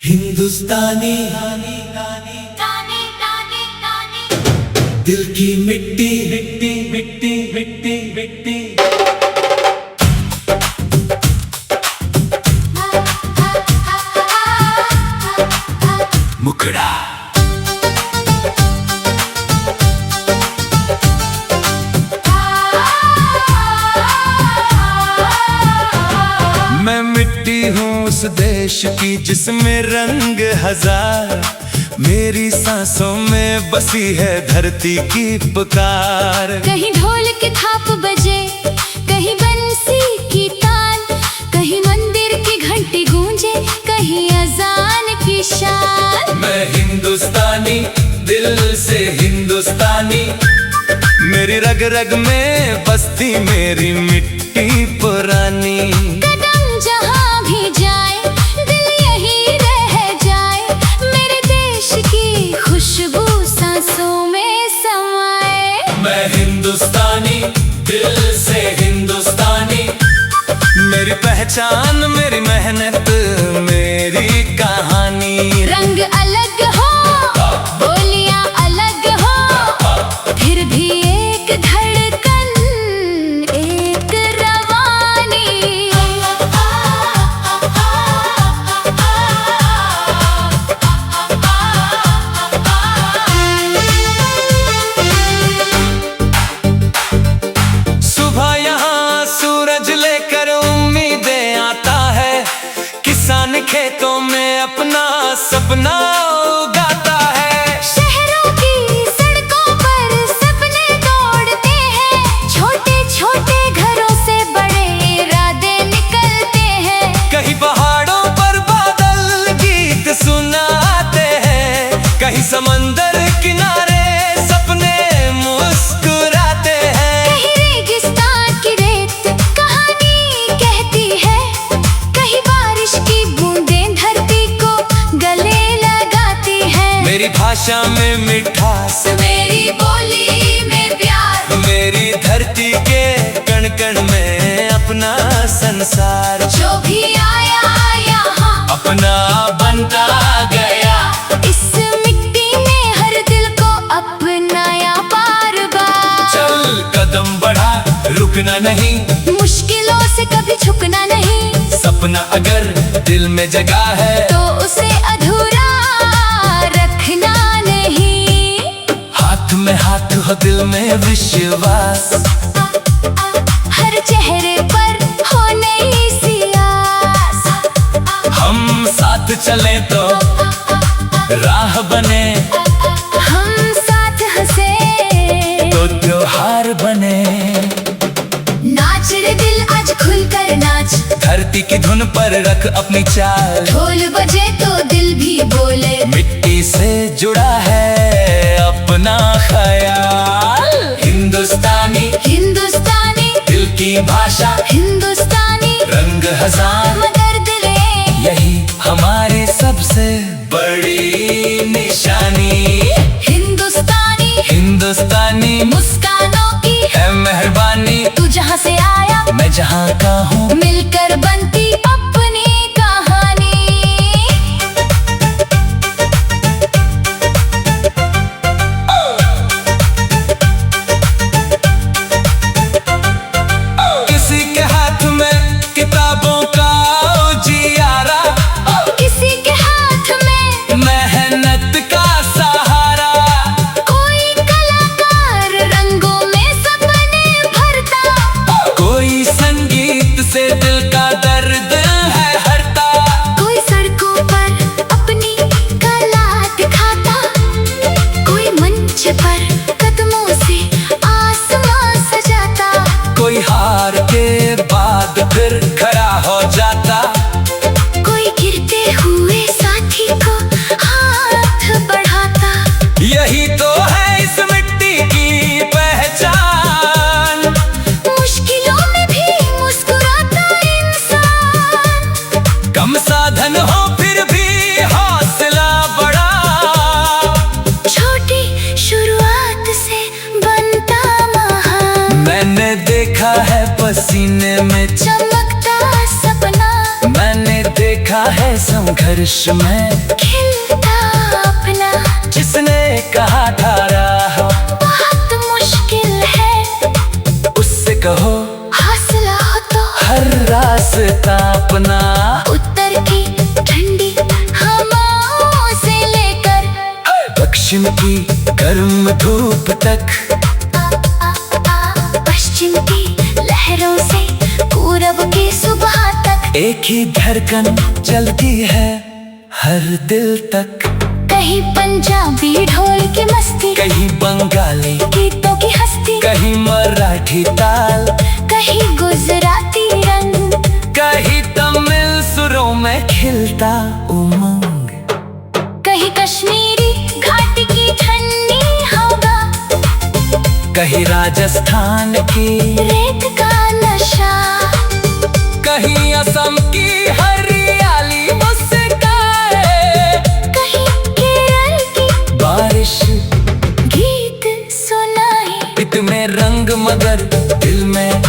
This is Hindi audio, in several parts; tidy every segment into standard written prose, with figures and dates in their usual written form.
हिंदुस्तानी दिल की मिट्टी मिट्टी मिट्टी मिट्टी मिट्टी। मुखड़ा मैं मिट्टी हूँ उस देश की जिसमें रंग हजार, मेरी सांसों में बसी है धरती की पुकार। कहीं ढोल की थाप बजे, कहीं बंसी की तान, कहीं मंदिर की घंटी गूंजे, कहीं अजान की शान। मैं हिंदुस्तानी दिल से हिंदुस्तानी, मेरी रग रग में बसती मेरी मिट्टी पुरानी। कदम जहाँ भी जाए दिल यही रह जाए, मेरे देश की खुशबू सांसों में समाए। मैं हिंदुस्तानी दिल से हिंदुस्तानी, मेरी पहचान मेरी मेहनत मेरी कहानी। रंग अलग हो बोलियां अलग हो, फिर भी एक धड़कन एक रवानी। सुबह यहाँ सूरज लेकर उम्मीदें आता है, किसान खेतों में अपना सपना उगाता है। शहरों की सड़कों पर सपने दौड़ते हैं, छोटे छोटे घरों से बड़े इरादे निकलते हैं। कहीं पहाड़ों पर बादल गीत सुनाते हैं, कहीं समंदर किनारे सपने मुस्कुराते हैं। कहीं रेगिस्तान की रेत कहानी कहती है, कहीं बारिश की बूंदें धरती को गले लगाती है। मेरी भाषा में मिठास, मेरी बोली में प्यार, मेरी धरती के कण कण में अपना संसार। जो भी आया यहाँ अपना बनता गया, इस मिट्टी ने हर दिल को अपनाया बार बार। चल कदम बढ़ा रुकना नहीं, मुश्किलों से कभी झुकना नहीं, सपना अगर दिल में जगा है तो उसे अधूरा रखना नहीं। हाथ में हाथ हो दिल में विश्वास, हर चेहरे पर हो नई सी आस। हम साथ चले तो राह बने, हम साथ हंसे तो त्योहार बने। नाच रे दिल आज खुलकर नाच, धरती की धुन पर रख अपनी चाल, ढोल बजे तो दिल भी बोले। मिट्टी से जुड़ा है अपना ख्याल। हिंदुस्तानी हिंदुस्तानी दिल की भाषा, हिंदुस्तानी रंग हजार, मगर दिले यही हमारी सबसे बड़ी निशानी। हिंदुस्तानी हिंदुस्तानी मुस्कानों की है मेहरबानी, तू जहाँ से आया मैं जहाँ का हूँ मिलकर बनती अपनी कहानी। किसी के हाथ में किताबों का उजियारा, किसी के हाथ में मेहनत का सहारा। कोई कलाकार रंगों में सपने भरता, कोई संगीत से दिल का संघर्ष में खिलता अपना। जिसने कहा था राह बहुत मुश्किल है, उससे कहो हौसला हो तो हर रास्ता अपना। उत्तर की ठंडी हवाओं से लेकर दक्षिण की गर्म धूप तक, पश्चिम की लहरों से पूरब की सुबह तक, एक ही धड़कन चलती है हर दिल तक। कहीं पंजाबी ढोल की मस्ती, कहीं बंगाली गीतों की हस्ती, कहीं मराठी ताल, कहीं गुजराती रंग, कहीं तमिल सुरों में खिलता उमंग, कहीं कश्मीरी घाटी की ठंडी हवा, कहीं राजस्थान की रेत का नशा, कहीं असम की हरियाली मुस्काए, कहीं केरल की बारिश गीत सुनाए। इत में रंग मगर दिल में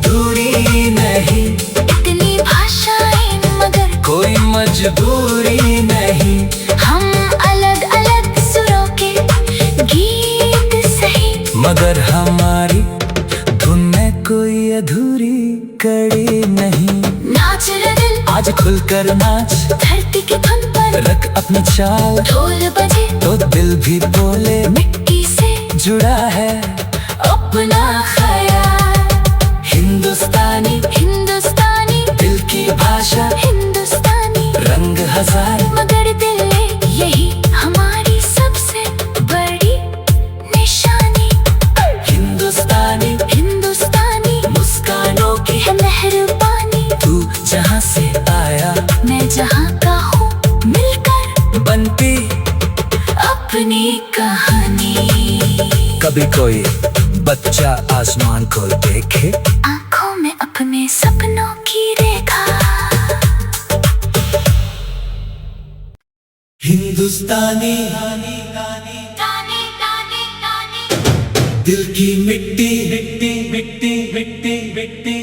दूरी नहीं, इतनी भाषाएं मगर कोई मजबूरी नहीं। हम अलग अलग सुरों के गीत सही, मगर हमारी धुन में कोई अधूरी कड़ी नहीं। नाच रे दिल आज खुलकर नाच, धरती की धुन पर रख अपनी चाल, ढोल बजे तो दिल भी बोले मिट्टी से जुड़ा है अपना ख्याल। हिंदुस्तानी हिंदुस्तानी दिल की भाषा, हिंदुस्तानी रंग हजार मगर दिल एक, यही हमारी सबसे बड़ी निशानी। हिंदुस्तानी हिंदुस्तानी मुस्कानों की है मेहरबानी, तू जहाँ से आया मैं जहाँ का हूँ मिलकर बनती अपनी कहानी। कभी कोई बच्चा आसमान को देखे, आंखों में अपने सपनों की रेखा। हिंदुस्तानी तानी तानी तानी दिल की मिट्टी मिट्टी मिट्टी मिट्टी मिट्टी।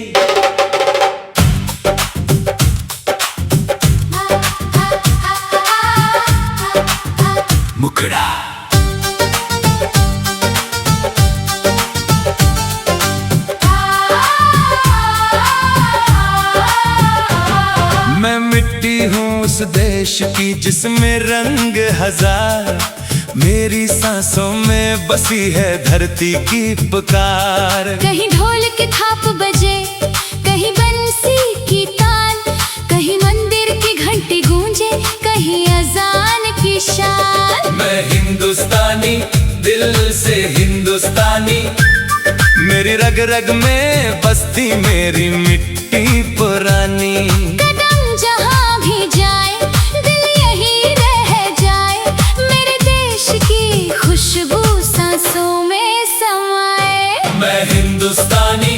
मुखड़ा मैं मिट्टी हूँ उस देश की जिसमें रंग हजार, मेरी सांसों में बसी है धरती की पुकार। कहीं ढोल की थाप बजे, कहीं बंसी की तान, कहीं मंदिर की घंटी गूंजे, कहीं अजान की शान। मैं हिंदुस्तानी दिल से हिंदुस्तानी, मेरी रग रग में बसती मेरी मिट्टी पुरानी। कदम जहाँ भी जाए दिल यही रह जाए, मेरे देश की खुशबू सांसों में समाए। मैं हिंदुस्तानी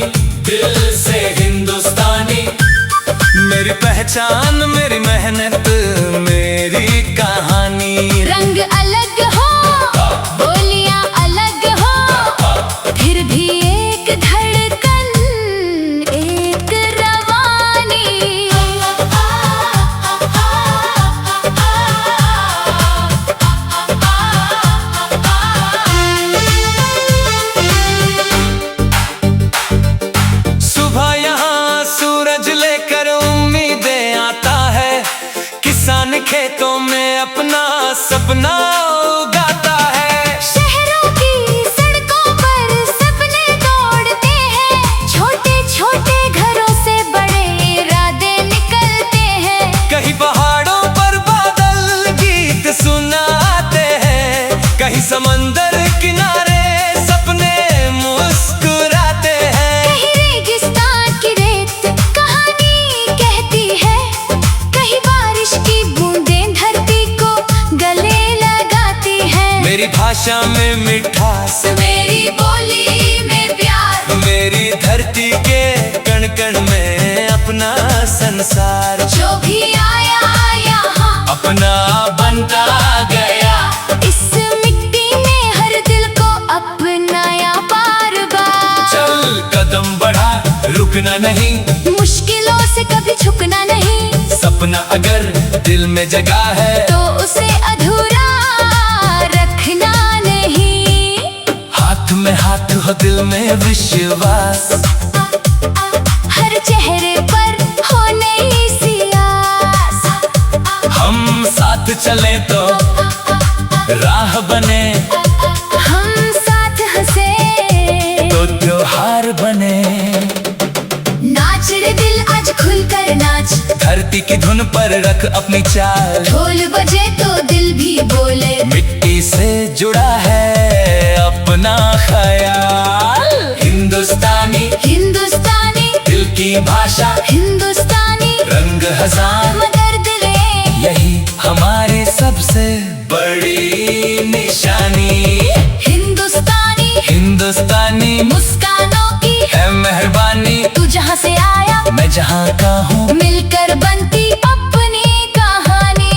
दिल से हिंदुस्तानी, मेरी पहचान मेरी मेहनत मेरी कहानी। रंग अलग हो, बोलियां अलग हो, फिर भी एक धड़कन एक रवानी। सुबह यहाँ सूरज लेकर उम्मीदें आता है, किसान खेतों में अपना सपना उगाता है। शहरों की सड़कों पर सपने दौड़ते हैं, छोटे छोटे घरों से बड़े इरादे निकलते हैं। कहीं पहाड़ों पर बादल गीत सुनाते हैं, कहीं समंदर किनारे सपने मुस्कुराते हैं। कहीं रेगिस्तान की रेत कहानी कहती है, कहीं बारिश की बूंदें धरती को गले लगाती है। मेरी भाषा में मिठास, मेरी बोली में प्यार, मेरी धरती के कण कण में अपना संसार। जो भी आया यहाँ अपना बनता गया, इस मिट्टी ने हर दिल को अपनाया बार बार। चल कदम बढ़ा रुकना नहीं, मुश्किलों से कभी झुकना नहीं, सब सपना अगर दिल में जगा है तो उसे अधूरा रखना नहीं। हाथ में हाथ हो दिल में विश्वास, हर चेहरे पर हो नई सी आस। हम साथ चले तो राह बने, हम साथ हंसे तो त्योहार बने। नाच रे दिल आज खुलकर नाच, धरती की धुन पर रख अपनी चाल। ढोल बजे तो दिल भी बोले, मिट्टी से जुड़ा है अपना ख्याल। हिंदुस्तानी हिंदुस्तानी दिल की भाषा, हिंदुस्तानी रंग हजार मगर दिले। यही हमारी सबसे बड़ी निशानी। हिंदुस्तानी हिंदुस्तानी मुस्कानों की है मेहरबानी। तू जहाँ से आया मैं जहाँ का हूँ, मिलकर बनती अपनी कहानी।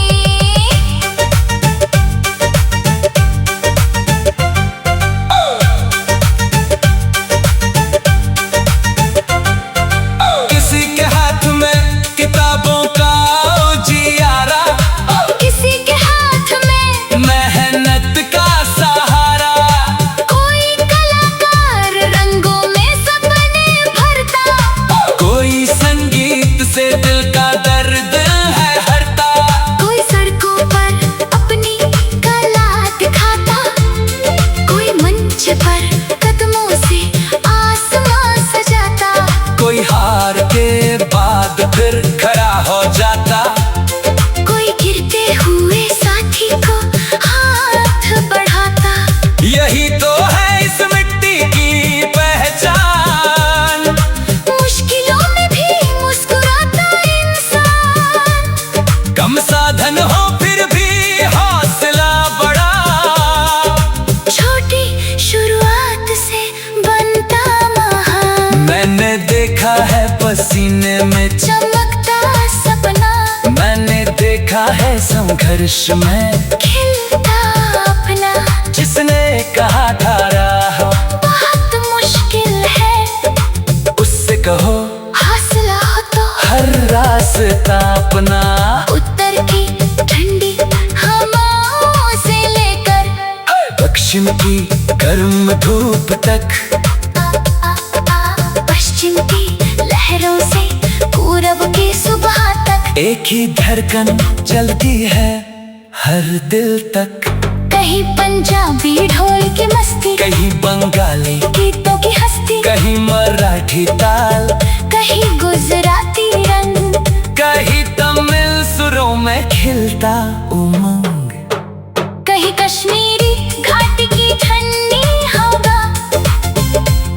किसी के हाथ में किताबों का उजियारा, किसी के हाथ में मेहनत का सहारा। कोई कलाकार रंगों में सपने भरता, कोई संगीत से दिल का दर्द है हरता। कोई सड़कों पर अपनी कला दिखाता, कोई मंच पर कदमों से आसमां सजाता। कोई हार के बाद फिर खड़ा हो जाता, कोई गिरते हुए साथी को हाथ बढ़ाता। यही तो है इस मिट्टी की पहचान। मुश्किलों में भी मुस्कुराता इंसान, कम साधन हो फिर भी हौसला बड़ा। छोटी शुरुआत से बनता महान। मैंने देखा है पसीने में चमकता सपना, मैंने देखा है संघर्ष में खिलता अपना। जिसने कहा था राह बहुत मुश्किल है, उससे कहो हौसला हो तो। हर रास्ता अपना। उत्तर की ठंडी हवाओं से लेकर दक्षिण की गर्म धूप तक, पश्चिम की लहरों से पूरब की सुबह तक। एक ही धड़कन चलती है हर दिल तक। कहीं पंजाबी ढोल की मस्ती, कहीं बंगाली गीतों की हस्ती, कहीं मराठी ताल, कहीं गुजराती रंग, कहीं तमिल सुरों में खिलता उमंग। कहीं कश्मीरी घाटी की ठंडी हवा,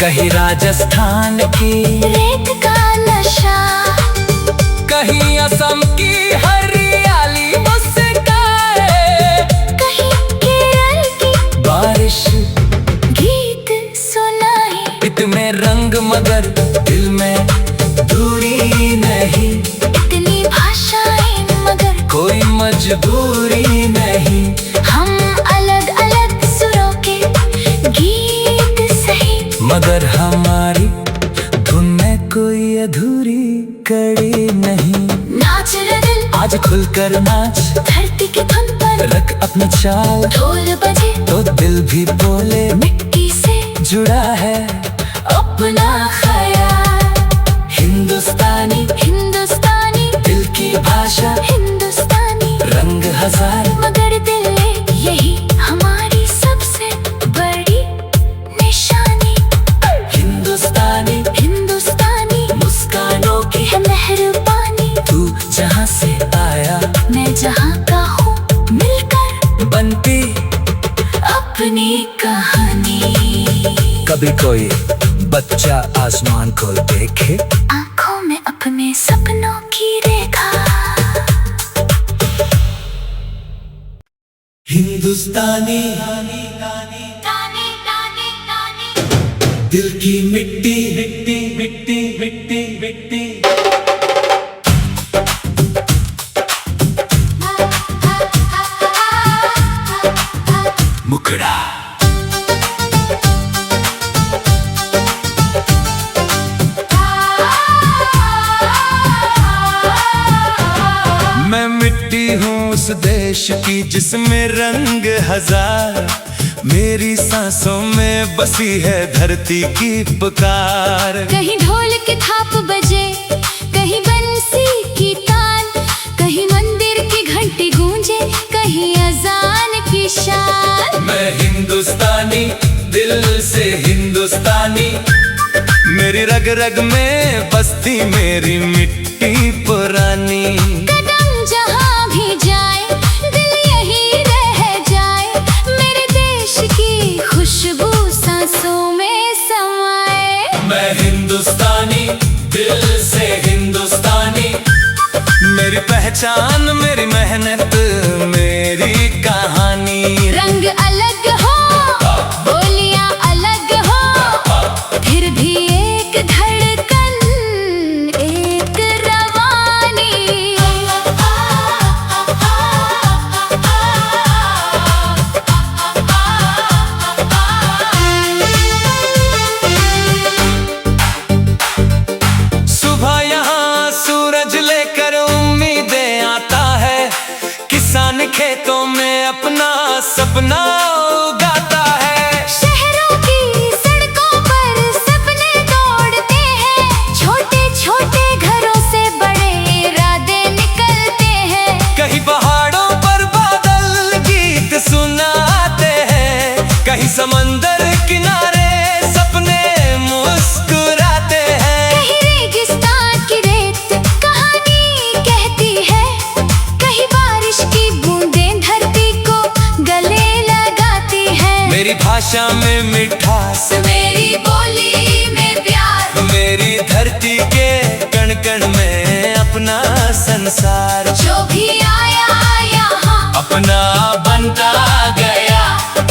कहीं राजस्थान की रेत का नशा, कहीं असम की हरियाली मुस्काए, कहीं केरल की बारिश गीत सुनाए। इतने रंग मगर दिल में दूरी नहीं। इतनी भाषाएं मगर कोई मजबूरी नहीं। हम अलग अलग सुरों के गीत सही, मगर हमारी धुन में कोई अधूरी कड़ी नहीं। नाच रे दिल आज खुलकर नाच, धरती की धुन पर रख अपनी चाल। ढोल बजे तो दिल भी बोले मिट्टी से जुड़ा है अपना ख्याल। हिंदुस्तानी हिंदुस्तानी दिल की भाषा, हिंदुस्तानी रंग हजार मगर दिल एक, यही हमारी सबसे बड़ी निशानी। हिंदुस्तानी हिंदुस्तानी मुस्कानों की है मेहरबानी। तू जहाँ से आया, मैं जहाँ का हूँ, मिलकर बनती अपनी कहानी। कभी कोई बच्चा आसमान को देखे, आंखों में अपने सपनों की रेखा। हिंदुस्तानी दिल की मिट्टी मिट्टी मिट्टी मिट्टी मिट्टी। मुखड़ा उस देश की जिसमें रंग हजार, मेरी सांसों में बसी है धरती की पुकार। कहीं ढोल की थाप बजे, कहीं बंसी की तान, कहीं मंदिर की घंटी गूंजे, कहीं अजान की शान। मैं हिंदुस्तानी, दिल से हिंदुस्तानी, मेरी रग रग में बसती मेरी मिट्टी पुरानी। कदम जहाँ भी जाए दिल यही रह जाए, मेरे देश की खुशबू सांसों में समाए। मैं हिंदुस्तानी, दिल से हिंदुस्तानी, मेरी पहचान मेरी मेहनत मेरी कहानी। रंग अलग हो, बोलियां अलग हो, फिर भी एक धड़कन, एक रवानी। सुबह यहाँ सूरज लेकर उम्मीदें आता है, किसान खेतों में अपना सपना उगाता है। शहरों की सड़कों पर सपने दौड़ते हैं, छोटे छोटे घरों से बड़े इरादे निकलते हैं। कहीं पहाड़ों पर बादल गीत सुनाते हैं, कहीं समंदर किनारे सपने मुस्कुराते हैं। कहीं रेगिस्तान की रेत कहानी कहती है, कहीं बारिश की बूंदें धरती को गले लगाती है। मेरी भाषा में मिठास, मेरी बोली में प्यार, मेरी धरती के कण कण में अपना संसार। जो भी आया यहाँ अपना बनता गया,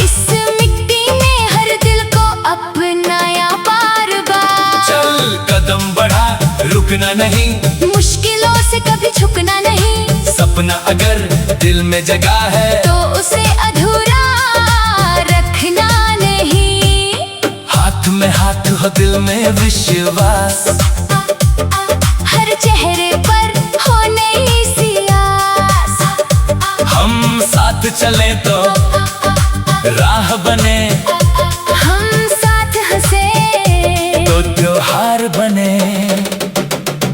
इस मिट्टी ने हर दिल को अपनाया बार बार। चल कदम बढ़ा रुकना नहीं, मुश्किलों से कभी झुकना नहीं, सपना अगर दिल में जगा है तो उसे अधूरा रखना नहीं। हाथ में हाथ हो दिल में विश्वास, हर चेहरे पर हो नई सी आस। हम साथ चले तो राह बने, हम साथ हंसे तो त्योहार बने।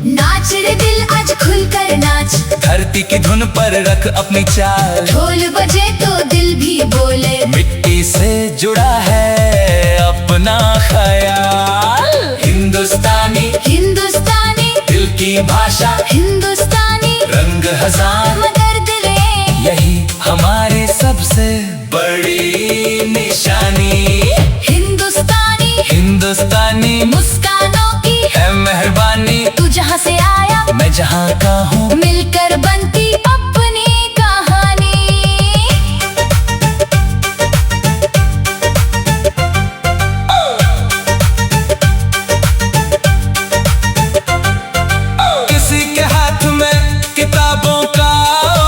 नाच रे दिल आज खुलकर नाच, धरती की धुन पर रख अपनी चाल, ढोल बजे तो दिल भी बोले। मिट्टी से जुड़ा है अपना ख्याल। हिंदुस्तानी, हिंदुस्तानी, दिल की भाषा, हिंदुस्तानी, रंग हजार, मगर दिले यही हमारी सबसे बड़ी निशानी। हिंदुस्तानी, हिंदुस्तानी मुस्कानों की है मेहरबानी, तू जहाँ से आया मैं जहाँ का हूँ, मिलकर बनती अपनी कहानी। किसी के हाथ में किताबों का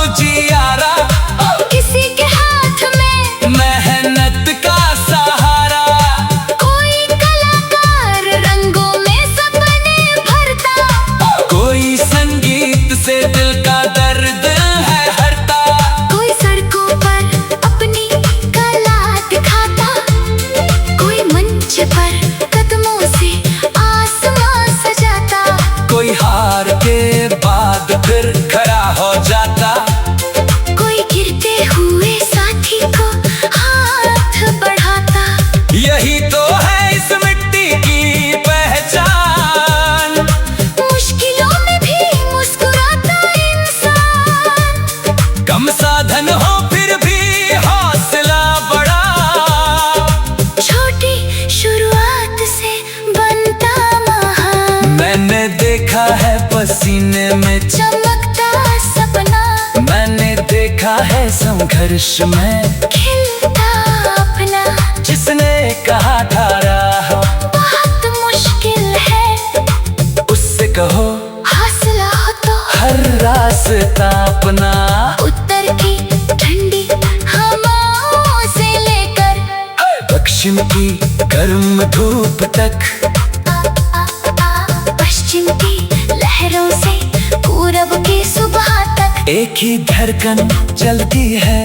उजियारा, किसी के हाथ में मेहनत का सहारा, कोई कलाकार रंगों में सपने भरता, कोई संगीत से दिल का दर्द है हरता, कोई सड़कों पर अपनी कला दिखाता, कोई मंच पर कदमों से आसमां सजाता, कोई हार के बाद फिर खड़ा हो जाता, कोई गिरते हुए साथी को हाथ बढ़ाता। यही तो है इस मिट्टी की पहचान, मुश्किलों में भी मुस्कुराता इंसान, कम साधन हो फिर भी हौसला बड़ा, छोटी शुरुआत से बनता महान। मैंने देखा है पसीने में चमकता सपना, मैंने देखा है संघर्ष में खिलता अपना, जिसने कहा था राह बहुत मुश्किल है, उससे कहो हौसला हो तो हर रास्ता अपना। उत्तर की ठंडी हवाओं से लेकर पश्चिम की गर्म धूप तक, पश्चिम की लहरों से पूरब की सुबह तक, एक ही धड़कन चलती है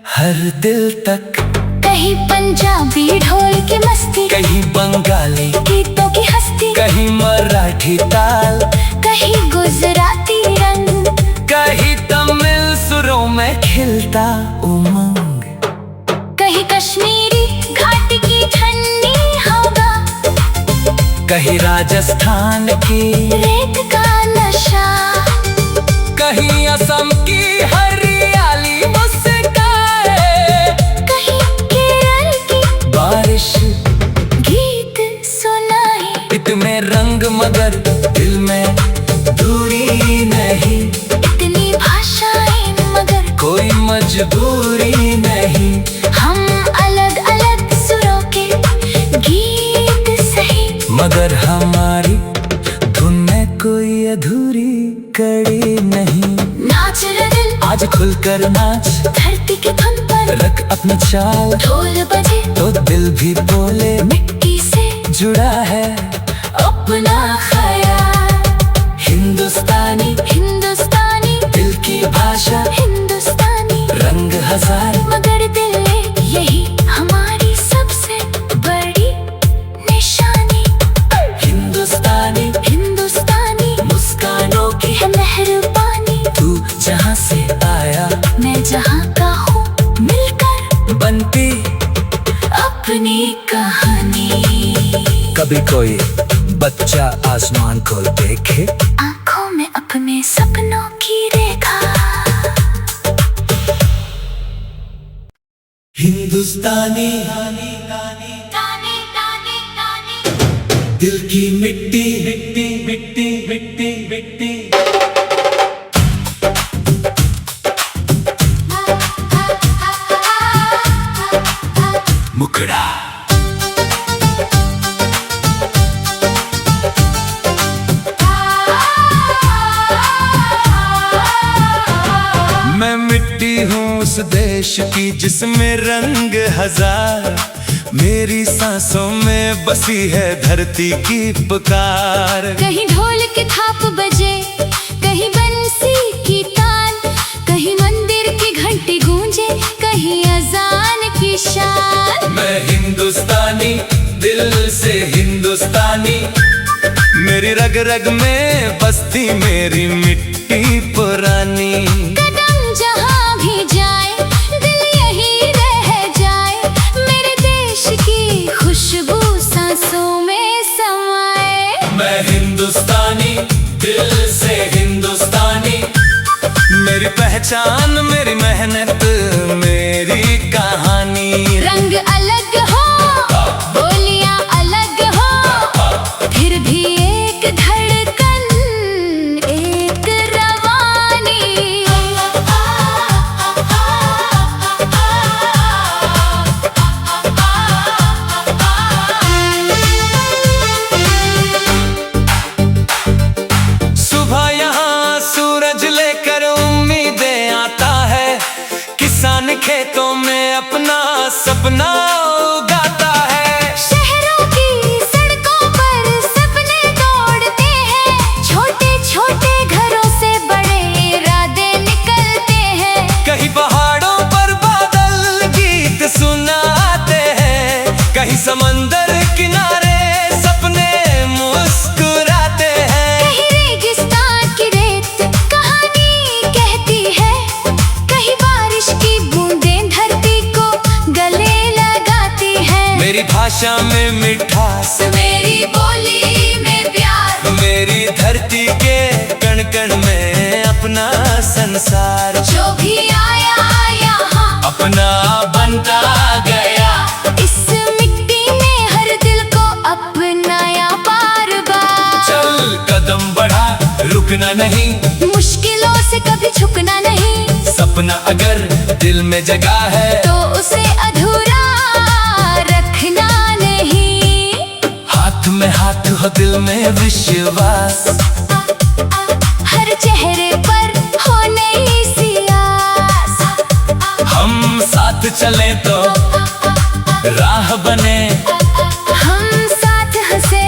हर दिल तक। कहीं पंजाबी ढोल की मस्ती, कहीं बंगाली गीतों की हस्ती, कहीं मराठी ताल, कहीं गुजराती रंग, कहीं तमिल सुरों में खिलता उमंग, कहीं कश्मीरी घाटी की ठंडी हवा, कहीं राजस्थान की रेत का नशा, कहीं असम की हरियाली मुस्काए, कहीं केरल की बारिश गीत सुनाए। इतने रंग मगर दिल में दूरी नहीं, इतनी भाषाएं मगर कोई मजबूरी नहीं। हम अलग अलग सुरों के गीत सही, मगर हमारी धुन में कोई अधूरी कड़ी नहीं। नाच रे दिल आज खुलकर नाच, धरती की धुन पर रख अपना चाल, ढोल बजे तो दिल भी बोले मिट्टी से जुड़ा है अपना ख्याल। हिंदुस्तानी हिंदुस्तानी दिल की भाषा, हिंदुस्तानी रंग हजार मगर दिल एक, यही हमारी सबसे बड़ी निशानी। हिंदुस्तानी हिंदुस्तानी मुस्कानों की है मेहरबानी, तू जहाँ से आया मैं जहाँ का हूँ मिलकर बनती अपनी कहानी। कभी कोई बच्चा आसमान को देखे, आंखों में अपने सपनों की रेखा। हिंदुस्तानी ताने ताने ताने दिल की मिट्टी मिट्टी मिट्टी मिट्टी मिट्टी। मुखड़ा मैं मिट्टी हूँ उस देश की जिसमें रंग हजार, मेरी सांसों में बसी है धरती की पुकार। कहीं ढोल की थाप बजे, कहीं बंसी की तान, कहीं मंदिर की घंटी गूंजे, कहीं अजान की शान। मैं हिंदुस्तानी दिल से हिंदुस्तानी, मेरी रग रग में बसती मेरी मिट्टी पुरानी। कदम जहाँ भी जाए दिल यही रह जाए, मेरे देश की खुशबू सांसों में समाए। मैं हिंदुस्तानी दिल से हिंदुस्तानी, मेरी पहचान मेरी मेहनत मेरी कहानी। रंग अलग हो बोलियां अलग हो, फिर भी एक धड़कन एक रवानी। सुबह यहाँ सूरज लेकर उम्मीदें आता है, किसान खेतों में अपना सपना उगाता है। शहरों की सड़कों पर सपने दौड़ते हैं, छोटे छोटे घरों से बड़े इरादे निकलते हैं। कहीं पहाड़ों पर बादल गीत सुनाते हैं, कहीं समंदर किनारे सपने मुस्कुराते हैं। कहीं रेगिस्तान की रेत कहानी कहती है, कहीं बारिश की बूंदें धरती को गले लगाती है। मेरी भाषा में मिठास, मेरी बोली में प्यार, मेरी धरती के कण कण में अपना संसार। जो भी आया यहाँ अपना बनता गया, इस मिट्टी ने हर दिल को अपनाया बार बार। चल कदम बढ़ा रुकना नहीं, मुश्किलों से कभी झुकना नहीं, सपना अगर दिल में जगा है तो उसे अधूरा रखना नहीं। हाथ में हाथ हो दिल में विश्वास, हर चेहरे पर हो नई सी आस। हम साथ चले तो राह बने, हम साथ हंसे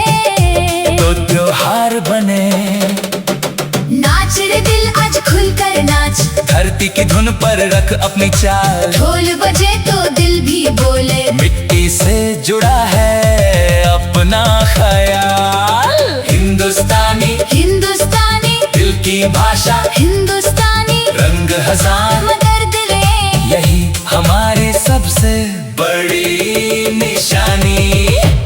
तो त्योहार बने। नाच रे दिल आज खुलकर नाच, पर रख अपनी चाल। ढोल बजे तो दिल भी बोले, मिट्टी से जुड़ा है अपना ख्याल। हिंदुस्तानी हिंदुस्तानी दिल की भाषा, हिंदुस्तानी रंग हजार, मगर दिले यही हमारी सबसे बड़ी निशानी।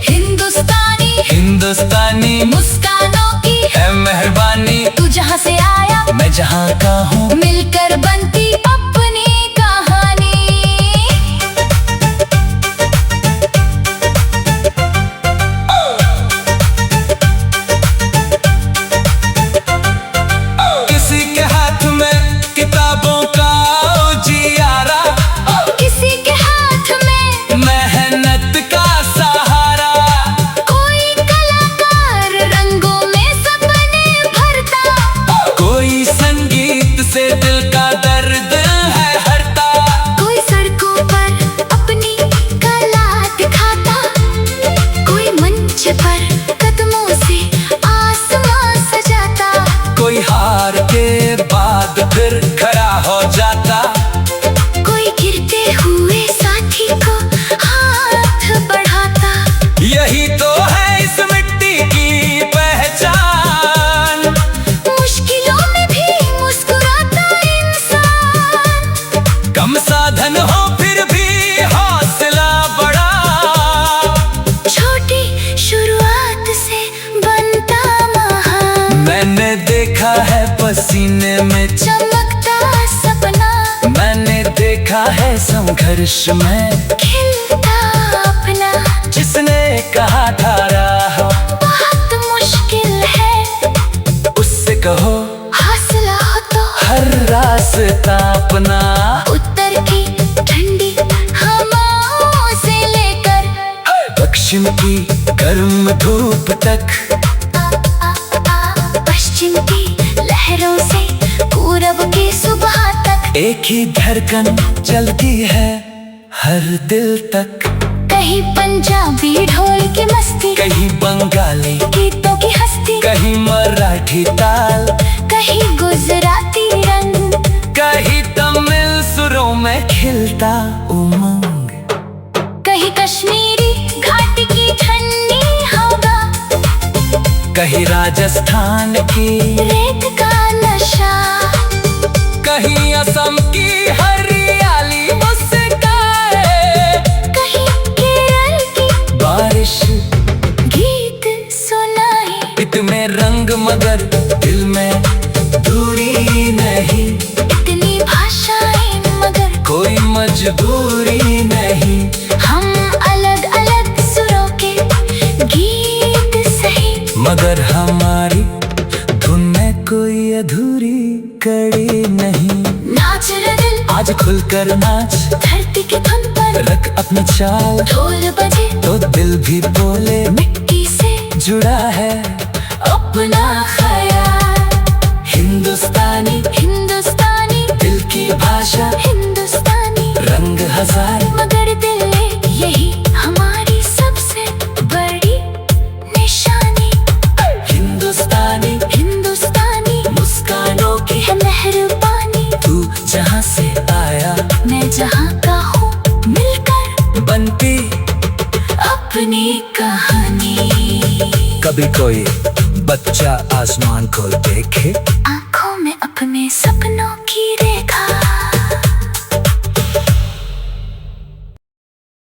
हिंदुस्तानी हिंदुस्तानी मुस्कानों की है मेहरबानी। तू जहाँ से आया मैं जहाँ का हूँ, मिलकर बनती अपनी कहानी। किसी के हाथ में किताबों का उजियारा, किसी के हाथ में मेहनत का सहारा। कोई कलाकार रंगों में सपने भरता, कोई संगीत से दिल का दर्द है हरता। कोई सड़कों पर अपनी कला दिखाता, कोई मंच पर कदमों से आसमां सजाता। कोई हार के बाद फिर खड़ा हो जाता। कोई गिरते हुए साथी को हाथ बढ़ाता। यही तो है इस मिट्टी की पहचान। मुश्किलों में भी मुस्कुराता इंसान, कम साधन हो फिर भी हौसला बड़ा। छोटी शुरुआत से बनता महान। मैंने देखा है पसीने में चमकता सपना, मैंने देखा है संघर्ष में खिलता अपना। जिसने कहा था राह बहुत मुश्किल है, उससे कहो हौसला हो तो हर रास्ता अपना। उत्तर की ठंडी हवाओं से लेकर दक्षिण की गर्म धूप तक, पश्चिम की लहरों से पूरब की सुबह तक, एक ही धड़कन चलती है हर दिल तक। कहीं पंजाबी ढोल की मस्ती, कहीं बंगाली, गीतों की हस्ती, कहीं मराठी ताल, कहीं गुजराती रंग, कहीं तमिल सुरों में खिलता उमंग। कहीं कश्मीरी घाटी की ठंडी हवा, कहीं राजस्थान की, रेत का नशा, कहीं असम की हरियाली मुस्काए, कहीं केरल की बारिश गीत सुनाए। इतने रंग मगर दिल में दूरी नहीं। इतनी भाषाएं मगर कोई मजबूरी नहीं। हम अलग अलग सुरों के गीत सही, मगर हमारी धुन में कोई अधूरी कड़ी नहीं। नाच रे दिल आज खुलकर नाच, धरती की धुन पर रख अपनी चाल। ढोल बजे तो दिल भी बोले मिट्टी से जुड़ा है अपना ख्याल। हिंदुस्तानी हिंदुस्तानी दिल की भाषा, हिंदुस्तानी रंग हजार, मगर दिल यही हमारी सबसे बड़ी निशानी। हिंदुस्तानी हिंदुस्तानी मुस्कानों की है मेहरबानी। तू जहाँ से आया, मैं जहाँ का हूँ, मिलकर बनती अपनी कहानी। कभी कोई बच्चा आसमान को देखे, आंखों में अपने सपने